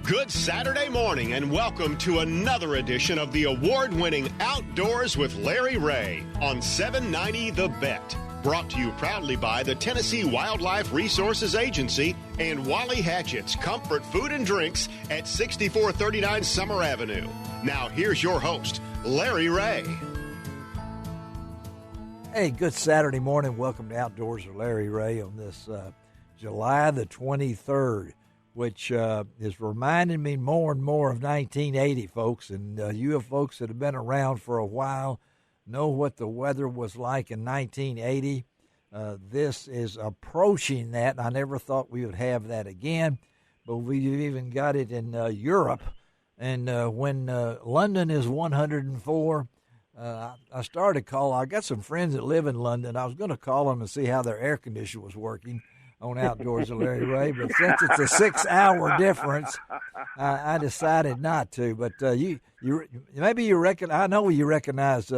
Good Saturday morning and welcome to another edition of the award-winning Outdoors with Larry Ray on 790 The Bet. Brought to you proudly by the Tennessee Wildlife Resources Agency and Wally Hatchett's Comfort Food and Drinks at 6439 Summer Avenue. Now here's your host, Larry Ray. Hey, good Saturday morning. Welcome to Outdoors with Larry Ray on this July the 23rd. Which is reminding me more and more of 1980, folks. And you folks that have been around for a while know what the weather was like in 1980. This is approaching that. I never thought we would have that again, but we've even got it in Europe. And when London is 104, I started calling. I got some friends that live in London. I was going to call them and see how their air conditioner was working on Outdoors with Larry Ray, but since it's a 6-hour difference, I decided not to. But you maybe you reckon. I know you recognize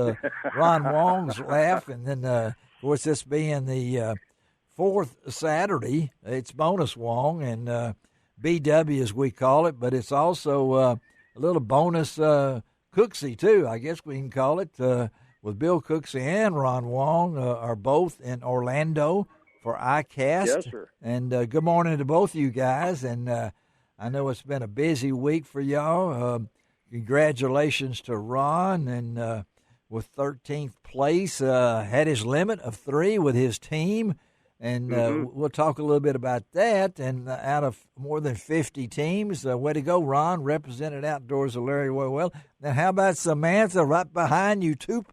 Ron Wong's laugh, and then of course this being the fourth Saturday, it's bonus Wong and BW as we call it, but it's also a little bonus Cooksey too. I guess we can call it with Bill Cooksey and Ron Wong are both in Orlando for ICAST. Yes, sir. And good morning to both of you guys. And I know it's been a busy week for y'all. Congratulations to Ron, and with 13th place, had his limit of 3 with his team. And we'll talk a little bit about that. And out of more than 50 teams, way to go, Ron, represented Outdoors with Larry well. Now, how about Samantha right behind you, two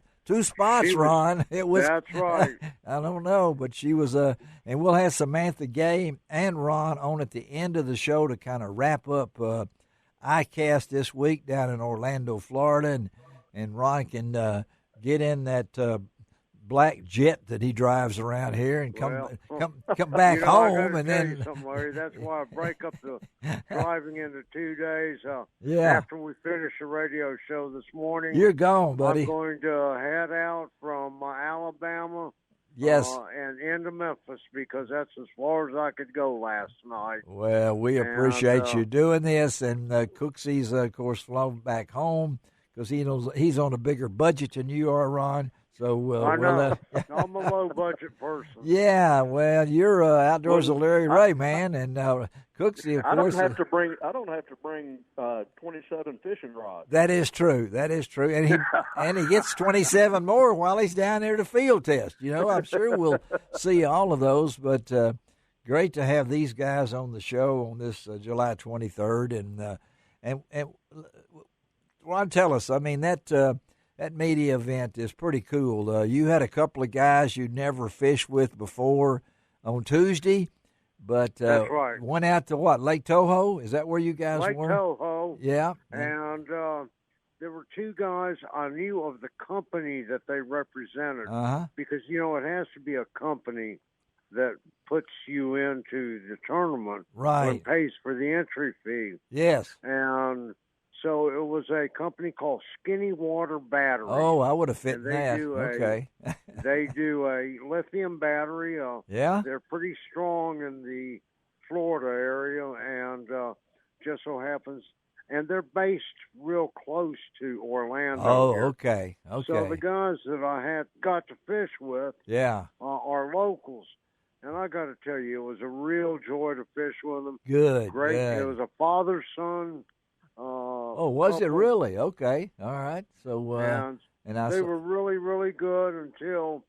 spots, Ron? It was. That's right. I don't know, but she was and we'll have Samantha Gay and Ron on at the end of the show to kind of wrap up ICAST this week down in Orlando, Florida, and Ron can get in that black jet that he drives around here and come back home, and then. Larry, that's why I break up the driving into 2 days. Yeah. After we finish the radio show this morning, you're gone, buddy. I'm going to head out from Alabama. Yes. And into Memphis, because that's as far as I could go last night. Well, we appreciate you doing this, and Cooksey's, of course, flown back home because he knows he's on a bigger budget than you are, Ron. So I know. I'm a low-budget person. Yeah, well, you're Outdoors with Larry Ray, man, and Cooksey, of course. I don't have to bring 27 fishing rods. That is true. And he gets 27 more while he's down there to field test. You know, I'm sure we'll see all of those, but great to have these guys on the show on this July 23rd, and Ron, tell us. I mean that media event is pretty cool. You had a couple of guys you'd never fished with before on Tuesday, but that's right. Went out to what, Lake Toho? Is that where you guys were? Lake Toho. Yeah. And there were 2 guys I knew of the company that they represented, because, you know, it has to be a company that puts you into the tournament, right, and pays for the entry fee. Yes. And so it was a company called Skinny Water Battery. Oh, I would have fit in that. Okay. They do a lithium battery. Yeah. They're pretty strong in the Florida area, and just so happens, and they're based real close to Orlando. Oh, here. Okay. So the guys that I had got to fish with, are locals. And I got to tell you, it was a real joy to fish with them. Good. Great. Good. It was a father-son. Was it really? Okay. All right. So, they were really, really good until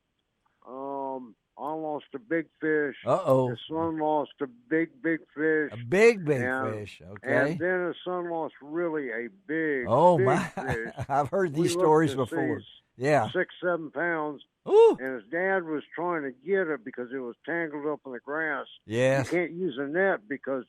I lost a big fish. Uh-oh. His son lost a big, big fish. A big fish. Okay. And then his son lost really a big, fish. I've heard these stories before. Yeah. 6-7 pounds. Ooh. And his dad was trying to get it because it was tangled up in the grass. Yes. You can't use a net because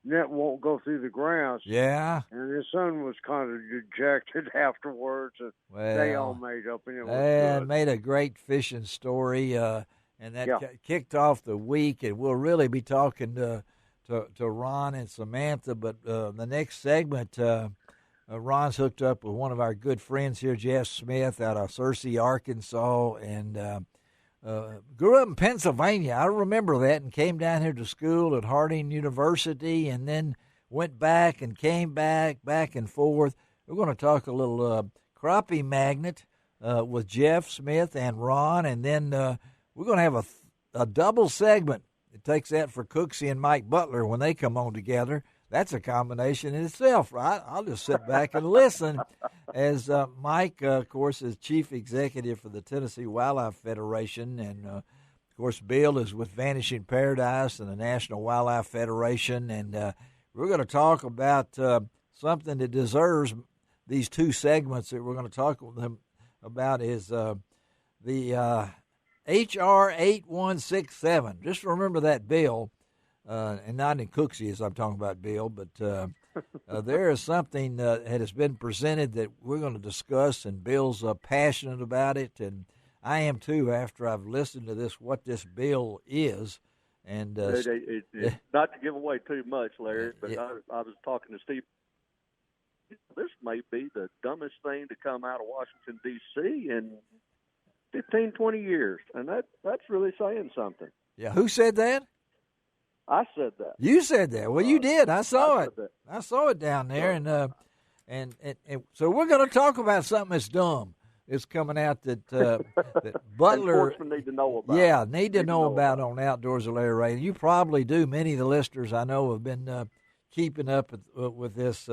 net won't go through the grass. Yeah. And his son was kind of dejected afterwards. And they all made up, and it was good. Made a great fishing story, and that kicked off the week. And we'll really be talking to Ron and Samantha. But the next segment, Ron's hooked up with one of our good friends here, Jeff Smith, out of Searcy, Arkansas, and grew up in Pennsylvania. I remember that, and came down here to school at Harding University, and then went back and came back and forth. We're going to talk a little crappie magnet with Jeff Smith and Ron, and then we're going to have a double segment. It takes that for Cooksey and Mike Butler when they come on together. That's a combination in itself, right? I'll just sit back and listen as Mike, of course, is chief executive for the Tennessee Wildlife Federation, and of course, Bill is with Vanishing Paradise and the National Wildlife Federation, and we're going to talk about something that deserves these two segments that we're going to talk with them about is the H.R. 8167. Just remember that bill, and not in Cooksey as I'm talking about, Bill, but there is something that has been presented that we're going to discuss, and Bill's passionate about it, and I am too after I've listened to what this bill is. And not to give away too much, Larry, but I was talking to Steve. This may be the dumbest thing to come out of Washington, D.C. in 15, 20 years, and that's really saying something. Yeah, who said that? I said that. You said that. Well, you did. I saw it. I saw it down there, and so we're going to talk about something that's dumb. It's coming out that Butler need to know about. Yeah, need to know about on Outdoors with Larry Ray. You probably do. Many of the listeners I know have been keeping up with this.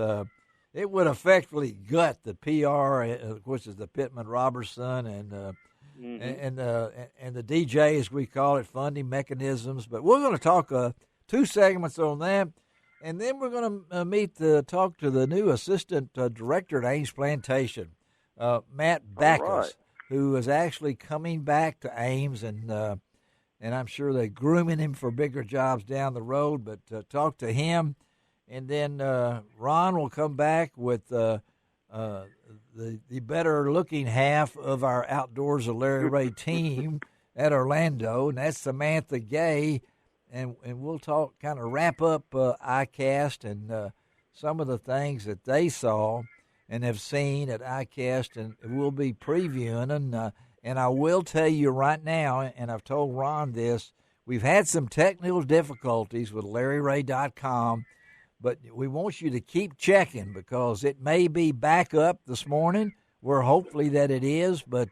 It would effectively gut the PR, which is the Pittman Robertson and the DJ, as we call it, funding mechanisms. But we're going to talk two segments on that, and then we're going to talk to the new assistant director at Ames Plantation, Matt Backus, who is actually coming back to Ames, and I'm sure they're grooming him for bigger jobs down the road. But talk to him. And then Ron will come back with the better-looking half of our Outdoors of Larry Ray team at Orlando, and that's Samantha Gay. And we'll kind of wrap up ICAST and some of the things that they saw and have seen at ICAST, and we'll be previewing. And I will tell you right now, and I've told Ron this, we've had some technical difficulties with LarryRay.com, but we want you to keep checking because it may be back up this morning. We're hopefully that it is, but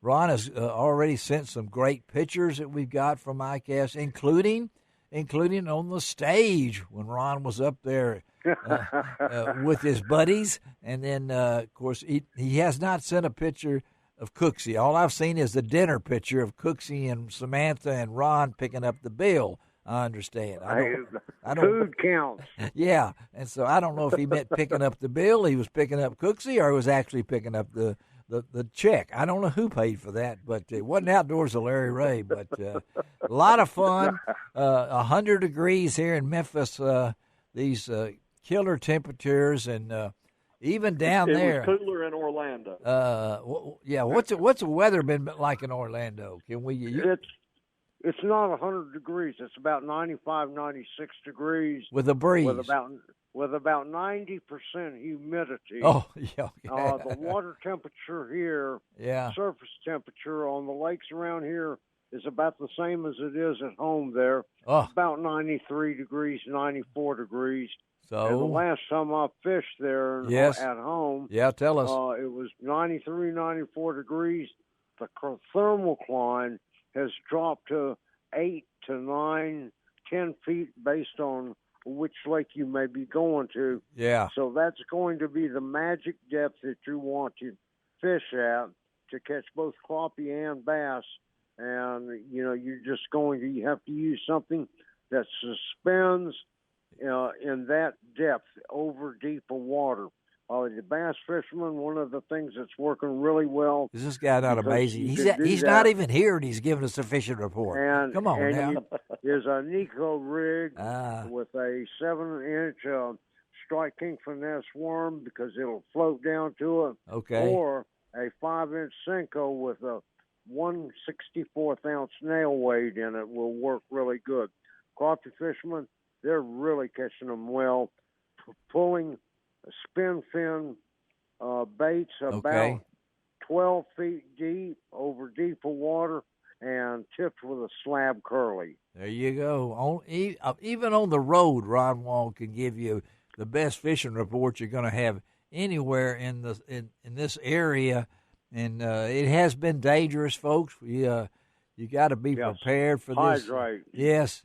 Ron has already sent some great pictures that we've got from ICAST, including on the stage when Ron was up there with his buddies. And then, of course, he has not sent a picture of Cooksey. All I've seen is the dinner picture of Cooksey and Samantha and Ron picking up the bill. I understand. I don't, food counts. Yeah, and so I don't know if he meant picking up the bill, he was picking up Cooksey, or he was actually picking up the check. I don't know who paid for that, but it wasn't Outdoors of Larry Ray. But a lot of fun. 100 degrees here in Memphis. These killer temperatures, and even down there. It was cooler in Orlando. Yeah. What's the weather been like in Orlando? Can we? It's not 100 degrees. It's about 95, 96 degrees. With a breeze. With about 90% humidity. Oh, yeah. The water temperature here, surface temperature on the lakes around here is about the same as it is at home there. Oh. About 93 degrees, 94 degrees. So and the last time I fished there at home, tell us. It was 93, 94 degrees. The thermocline has dropped to 8 to 9, 10 feet based on which lake you may be going to. Yeah. So that's going to be the magic depth that you want to fish at to catch both crappie and bass. And, you have to use something that suspends in that depth over deeper water. The bass fisherman, one of the things that's working really well. Is this guy not amazing? He's not even here, and he's giving us a fishing report. Come on now. There's a Nico rig with a 7-inch striped king finesse worm because it'll float down to it. Okay. Or a 5-inch Senko with a 1/64th ounce nail weight in it will work really good. Crappie fishermen, they're really catching them well. Pulling spin fin baits about 12 feet deep over deeper water and tipped with a slab curly. There you go. Even on the road, Ron Wall can give you the best fishing report you're going to have anywhere in this area. And it has been dangerous, folks. You got to be prepared for this. Hydrate. Yes.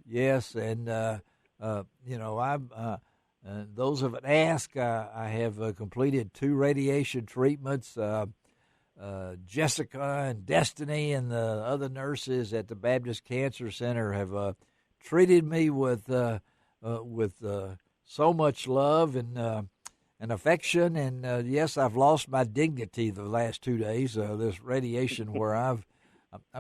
And those of it ask, I have completed 2 radiation treatments. Jessica and Destiny and the other nurses at the Baptist Cancer Center have treated me with so much love and affection. And yes, I've lost my dignity the last 2 days. This radiation, where I'm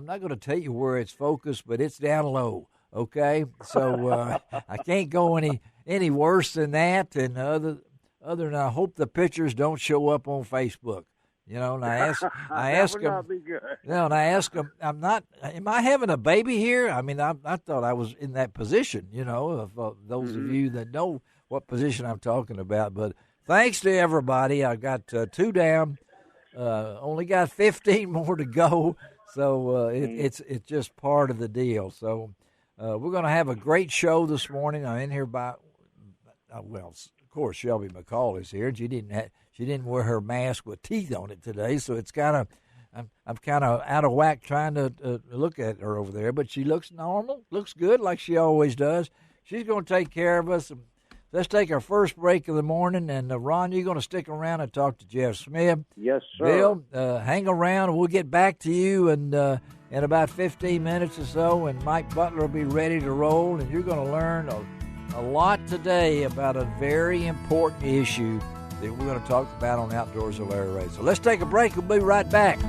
not going to tell you where it's focused, but it's down low. Okay, so I can't go any worse than that. And other than I hope the pictures don't show up on Facebook. You know, and I ask them. And I ask them, am I having a baby here? I mean, I thought I was in that position. You know, of those of you that know what position I'm talking about. But thanks to everybody, I got 2 down. Only got 15 more to go. So it's just part of the deal. So we're going to have a great show this morning. I'm in here of course, Shelby McCall is here. She didn't wear her mask with teeth on it today, so it's kind of I'm kind of out of whack trying to look at her over there. But she looks normal, looks good like she always does. She's going to take care of us. Let's take our first break of the morning, and Ron, you're going to stick around and talk to Jeff Smith. Yes, sir. Bill, hang around. We'll get back to you in about 15 minutes or so, and Mike Butler will be ready to roll, and you're going to learn a lot today about a very important issue that we're going to talk about on Outdoors with Larry Ray. So let's take a break. We'll be right back.